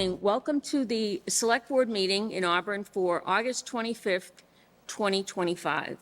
evening. Welcome to the Select Board meeting in Auburn for August 25th, 2025.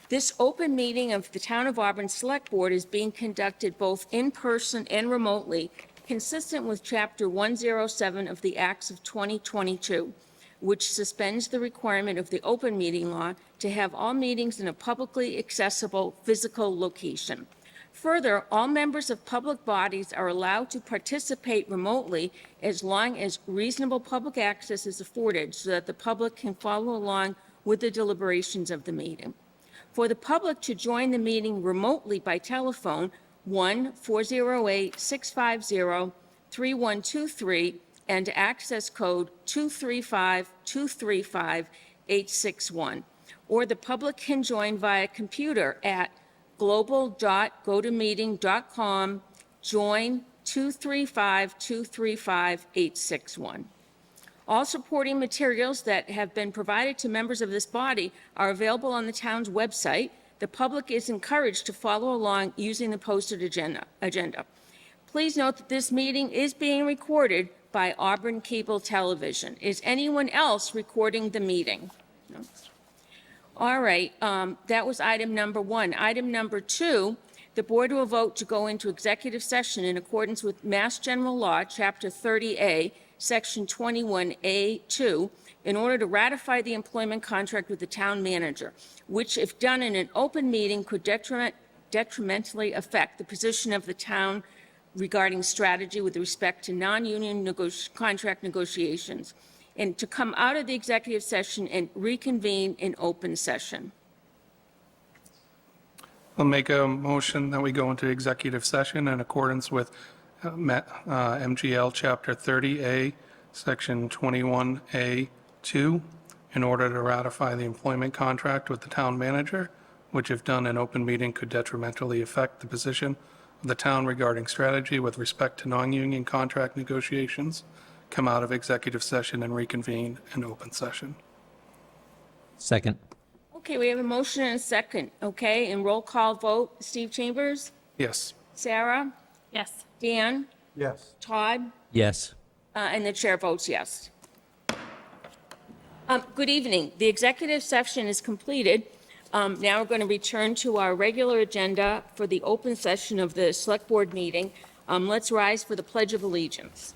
This open meeting of the Town of Auburn Select Board is being conducted both in person and remotely, consistent with Chapter 107 of the Acts of 2022, which suspends the requirement of the open meeting law to have all meetings in a publicly accessible physical location. Further, all members of public bodies are allowed to participate remotely as long as reasonable public access is afforded so that the public can follow along with the deliberations of the meeting. For the public to join the meeting remotely by telephone, 1-408-650-3123 and access code 235-235-861. Or the public can join via computer at global.gotomeeting.com, join 235-235-861. All supporting materials that have been provided to members of this body are available on the town's website. The public is encouraged to follow along using the posted agenda. Please note that this meeting is being recorded by Auburn Cable Television. Is anyone else recording the meeting? No. All right, that was item number 1. Item number 2, the board will vote to go into executive session in accordance with Mass General Law, Chapter 30A, Section 21A2, in order to ratify the employment contract with the town manager, which, if done in an open meeting, could detrimentally affect the position of the town regarding strategy with respect to non-union contract negotiations, and to come out of the executive session and reconvene in open session. I'll make a motion that we go into executive session in accordance with MGL Chapter 30A, Section 21A2, in order to ratify the employment contract with the town manager, which, if done in open meeting, could detrimentally affect the position of the town regarding strategy with respect to non-union contract negotiations, come out of executive session and reconvene in open session. Second. Okay, we have a motion and a second, okay? And roll call vote, Steve Chambers? Yes. Sarah? Yes. Dan? Yes. Todd? Yes. And the chair votes yes. Good evening. The executive session is completed. Now we're going to return to our regular agenda for the open session of the Select Board meeting. Let's rise for the Pledge of Allegiance.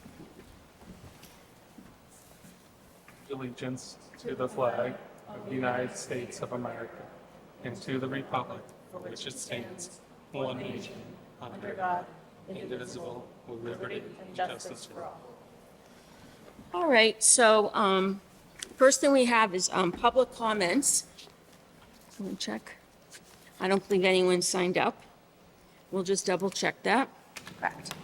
Allegiance to the flag of the United States of America and to the republic for which it stands, one nation, under God, indivisible, with liberty and justice for all. All right, so first thing we have is public comments. Let me check. I don't believe anyone signed up. We'll just double check that. Correct.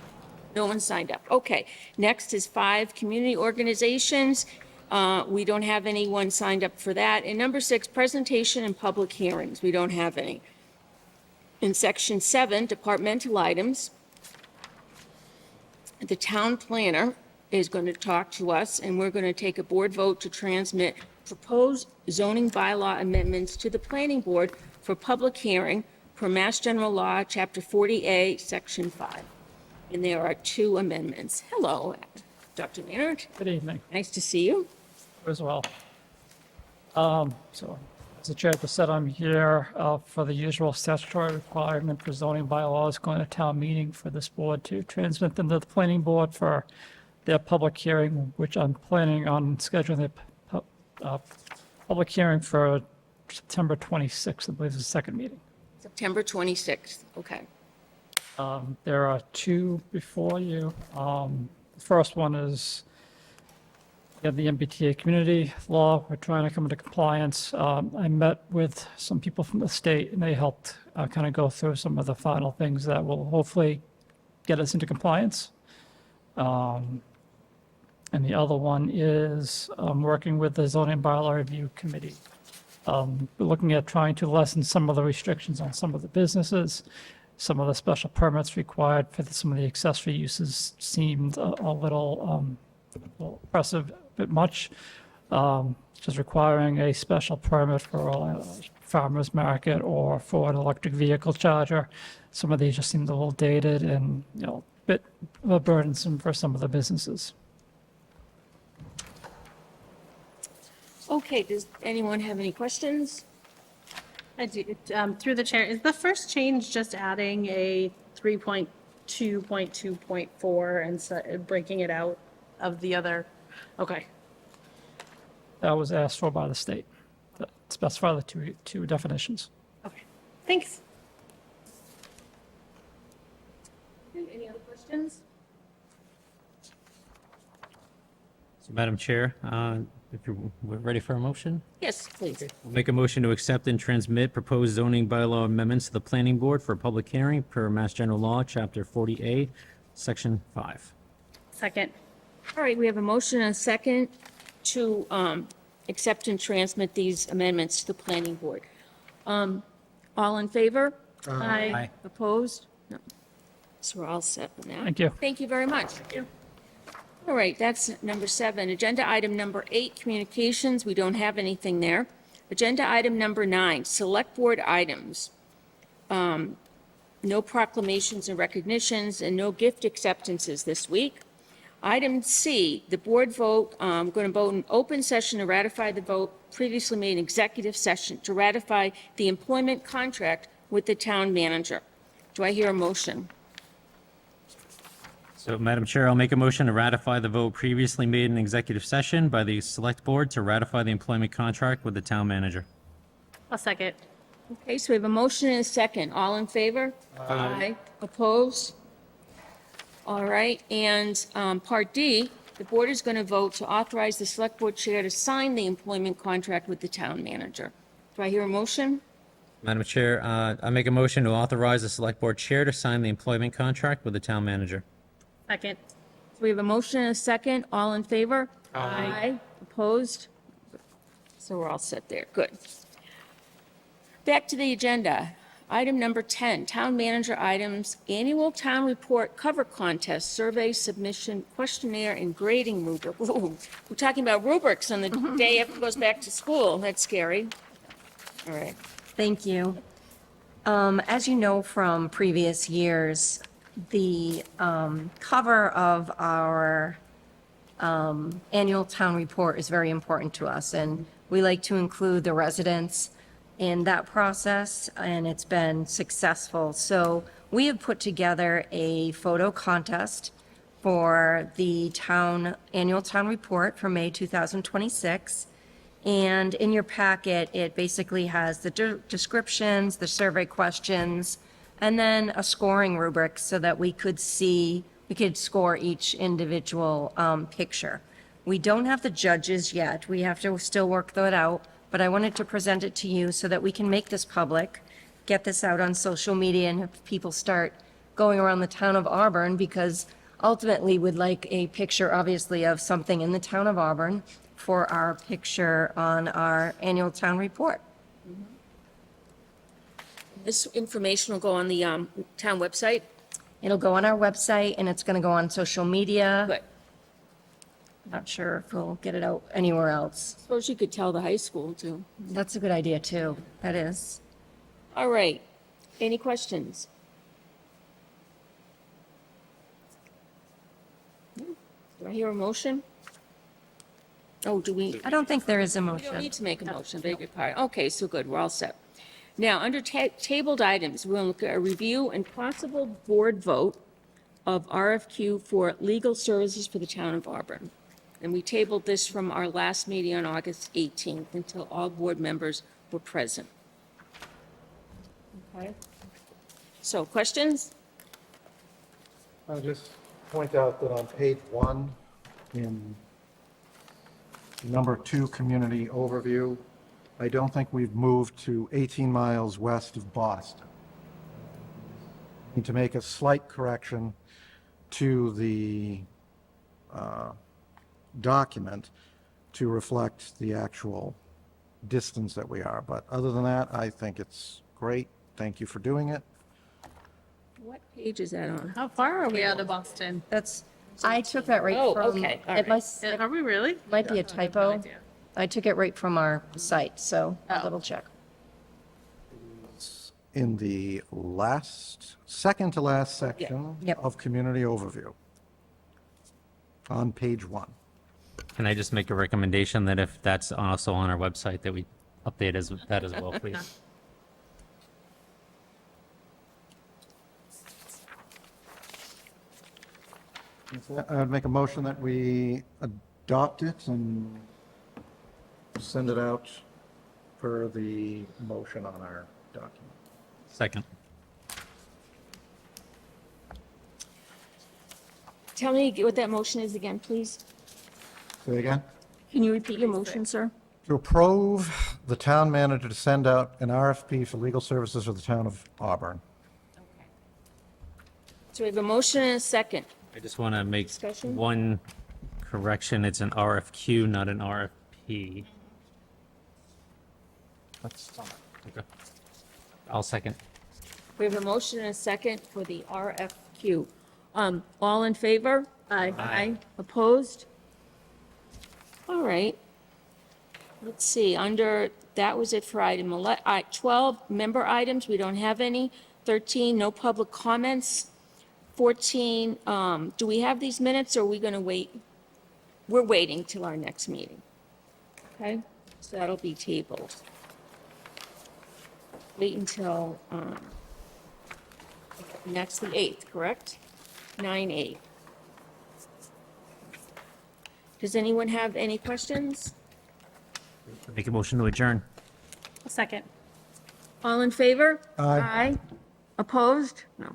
No one signed up. Okay, next is 5 community organizations. We don't have anyone signed up for that. And number 6, presentation and public hearings. We don't have any. In section 7, departmental items, the town planner is going to talk to us, and we're going to take a board vote to transmit proposed zoning bylaw amendments to the planning board for public hearing per Mass General Law, Chapter 40A, Section 5. And there are 2 amendments. Hello, Dr. Maynard. Good evening Nice to see you. as well. So, as the chair just said, I'm here for the usual statutory requirement for zoning bylaws going to town meeting for this board to transmit them to the planning board for their public hearing, which I'm planning on scheduling the public hearing for September 26th, I believe is the second meeting. September 26th. Okay. There are 2 before you. The first one is the MBTA community law. We're trying to come into compliance. I met with some people from the state, and they helped kind of go through some of the final things that will hopefully get us into compliance. And the other one is working with the zoning bylaw review committee. We're looking at trying to lessen some of the restrictions on some of the businesses. Some of the special permits required for some of the accessory uses seemed a little oppressive, a bit much. Just requiring a special permit for a farmer's market or for an electric vehicle charger. Some of these just seemed a little dated and, a bit burdensome for some of the businesses. Okay, does anyone have any questions? I do, through the chair, is the first change just adding a 3.2.2.4 and breaking it out of the other? Okay, That was asked for by the state. That specify the two definitions. okay, thanks. Any other questions? So, Madam Chair, if we're ready for a motion, Yes, please. we'll make a motion to accept and transmit proposed zoning bylaw amendments to the planning board for a public hearing per Mass General Law, Chapter 40A, Section 5. Second, All right, we have a motion and a second to accept and transmit these amendments to the planning board. All in favor? aye. Opposed? No. So we're all set with that. Thank you. Thank you very much. All right, that's number 7. Agenda item number 8, communications, we don't have anything there. Agenda item number 9, select board items. No proclamations and recognitions and no gift acceptances this week. Item C, the board vote, going to vote in open session to ratify the vote previously made in executive session to ratify the employment contract with the town manager. Do I hear a motion? So, Madam Chair, I'll make a motion to ratify the vote previously made in executive session by the Select Board to ratify the employment contract with the town manager. A second, Okay, so we have a motion and a second. All in favor? Aye. Opposed? All right, and Part D, the board is going to vote to authorize the Select Board Chair to sign the employment contract with the town manager. Do I hear a motion? Madam Chair, I make a motion to authorize the Select Board Chair to sign the employment contract with the town manager. second, So we have a motion and a second. All in favor? Aye. Opposed? So we're all set there. Good. Back to the agenda. Item number 10, town manager items, annual town report cover contest, survey submission, questionnaire, and grading rubric. Ooh, we're talking about rubrics on the day after goes back to school. That's scary. All right. Thank you. As you know from previous years, the cover of our annual town report is very important to us, and we like to include the residents in that process, and it's been successful. So we have put together a photo contest for the annual town report for May 2026. And in your packet, it basically has the descriptions, the survey questions, and then a scoring rubric so that we could score each individual picture. We don't have the judges yet. We have to still work that out, but I wanted to present it to you so that we can make this public, get this out on social media, and have people start going around the town of Auburn, because ultimately we'd like a picture, obviously, of something in the town of Auburn for our picture on our annual town report. This information will go on the town website. It'll go on our website, and it's going to go on social media. Good. Not sure if we'll get it out anywhere else. Suppose you could tell the high school too. That's a good idea, too. That is. All right. Any questions? Do I hear a motion? Oh, do we? I don't think there is a We don't motion. need to make a motion, beg your pardon. Okay, so good, we're all set. Now, under tabled items, we'll look at a review and possible board vote of RFQ for legal services for the town of Auburn. And we tabled this from our last meeting on August 18th until all board members were present. Okay. So, questions? I'll just point out that on page 1, in number 2, community overview, I don't think we've moved to 18 miles west of Boston. Need to make a slight correction to the document to reflect the actual distance that we are. But other than that, I think it's great. Thank you for doing it. What page is that on? how far are we out of Boston? I took that right Oh, from. okay, all It right. Are we really? might be a I have no typo. idea. I took it right from our site, so a Oh. little check. In the second to last section Yep. of community overview on page 1. Can I just make a recommendation that if that's also on our website, that we update that as well, please? I would make a motion that we adopt it and send it out for the motion on our document. Second. Tell me what that motion is again, please. Say again? Can you repeat your motion, sir? To approve the town manager to send out an RFP for legal services for the town of Auburn. So we have a motion and a second. I just want to make Discussion? one correction. It's an RFQ, not an RFP. Okay. I'll second. We have a motion and a second for the RFQ. All in favor? Aye. Aye. Opposed? All right. Let's see, that was it for item 12, member items, we don't have any. 13, no public comments. 14, do we have these minutes, or are we going to wait? We're waiting till our next meeting. Okay, so that'll be tabled. Wait until, next, the 8th, correct? 9/8. Does anyone have any questions? Make a motion to adjourn. A second. All in favor? Aye. Aye. Opposed? No.